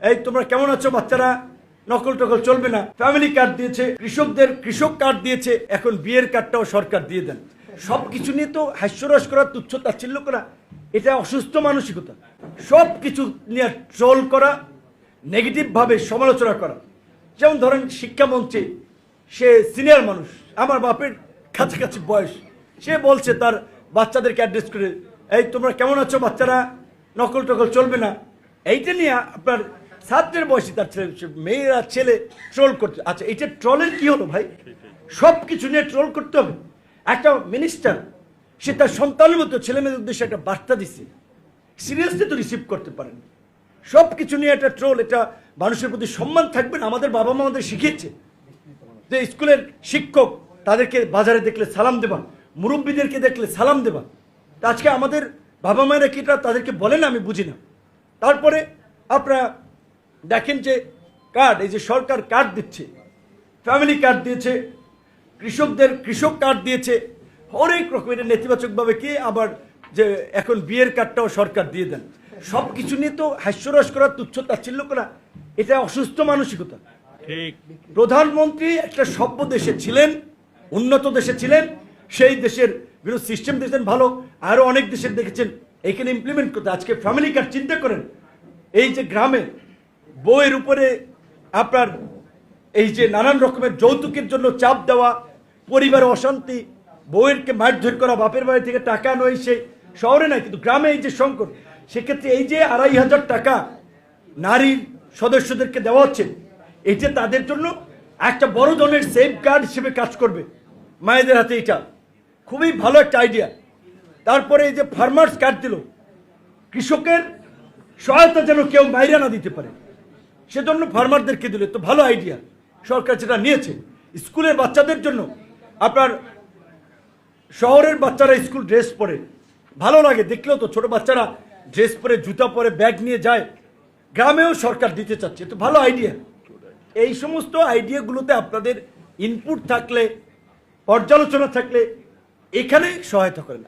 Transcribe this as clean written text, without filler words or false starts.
এই তোমরা কেমন আছো বাচ্চারা, নকল টকল চলবে না। ফ্যামিলি কার্ড দিয়েছে, কৃষকদের কৃষক কার্ড দিয়েছে, এখন বিয়ের কার্ডটাও সরকার দিয়ে দেন। সবকিছু নিয়ে তো হাস্যরস করা, তুচ্ছ তাচ্ছিল্য করা, এটা অসুস্থ মানসিকতা। সব কিছু নিয়ে ট্রোল করা, নেগেটিভ ভাবে সমালোচনা করা। যেমন ধরেন শিক্ষামন্ত্রী, সে সিনিয়র মানুষ, আমার বাপের কাছাকাছি বয়স, সে বলছে তার বাচ্চাদেরকে অ্যাড্রেস করে, এই তোমরা কেমন আছো বাচ্চারা, নকল টকল চলবে না। এইটা নিয়ে আপনার ছাত্রের বয়সী তার ছেলে, মেয়েরা ছেলে ট্রোল করছে। আচ্ছা, এইটা ট্রলের কি হলো ভাই? সব কিছু নিয়ে ট্রোল করতে হবে? একটা মিনিস্টার, সে তার সন্তানের মতো ছেলে মেয়েদের উদ্দেশ্যে একটা বার্তা দিচ্ছে, সিরিয়াসলি তো রিসিভ করতে পারেন। সব কিছু নিয়ে একটা ট্রোল, এটা মানুষের প্রতি সম্মান থাকবে না? আমাদের বাবা মা আমাদের শিখিয়েছে যে স্কুলের শিক্ষক, তাদেরকে বাজারে দেখলে সালাম দেবা, মুরব্বীদেরকে দেখলে সালাম দেবা। তা আজকে আমাদের বাবা মায়েরা কি তাদেরকে বলেন? আমি বুঝি না। তারপরে আপনারা দেখেন যে কার্ড, এই যে সরকার কার্ড দিচ্ছে, ফ্যামিলি কার্ড দিয়েছে, কৃষকদের কৃষক কার্ড দিয়েছে, অনেক রকমের নেতিবাচকভাবে কি আবার যে এখন বিয়ের কার্ডটাও সরকার দিয়ে দেন। সব কিছু নিয়ে তো হাস্যরস করা, তুচ্ছ তাচ্ছিল্য করা, এটা অসুস্থ মানসিকতা। প্রধানমন্ত্রী একটা সভ্য দেশে ছিলেন, উন্নত দেশে ছিলেন, সেই দেশের বিরুদ্ধে সিস্টেম দিয়েছেন ভালো, আরো অনেক দেশের দেখেছেন এখানে ইমপ্লিমেন্ট করতে। আজকে ফ্যামিলি কার্ড চিন্তা করেন, এই যে গ্রামে বউয়ের উপরে আপনার এই যে নানান রকমের যৌতুকের জন্য চাপ দেওয়া, পরিবারে অশান্তি, বউয়েরকে মারধর করা, বাপের বাড়ি থেকে টাকা নয়, সে শহরে নাই কিন্তু গ্রামে এই যে সংকট, সেক্ষেত্রে এই যে ২৫০০ টাকা নারীর সদস্যদেরকে দেওয়া হচ্ছে, এটা তাদের জন্য একটা বড় ধরনের সেফ গার্ড হিসেবে কাজ করবে মায়েদের হাতে। এটা খুবই ভালো একটা আইডিয়া। তারপরে এই যে ফার্মার্স কার্ড দিল, কৃষকের সহায়তা যেন কেউ মাইরা না দিতে পারে, সেজন্য ফার্মারদেরকে দিল, তো ভালো আইডিয়া। সরকার যেটা নিয়েছে, স্কুলের বাচ্চাদের জন্য, আপনার শহরের বাচ্চারা স্কুল ড্রেস পরে ভালো লাগে দেখলেও, তো ছোট বাচ্চারা ড্রেস পরে, জুতা পরে, ব্যাগ নিয়ে যায়, গ্রামেও সরকার দিতে চাচ্ছে, তো ভালো আইডিয়া। এই সমস্ত আইডিয়াগুলোতে আপনাদের ইনপুট থাকলে, পর্যালোচনা থাকলে এখানে সহায়তা করেন।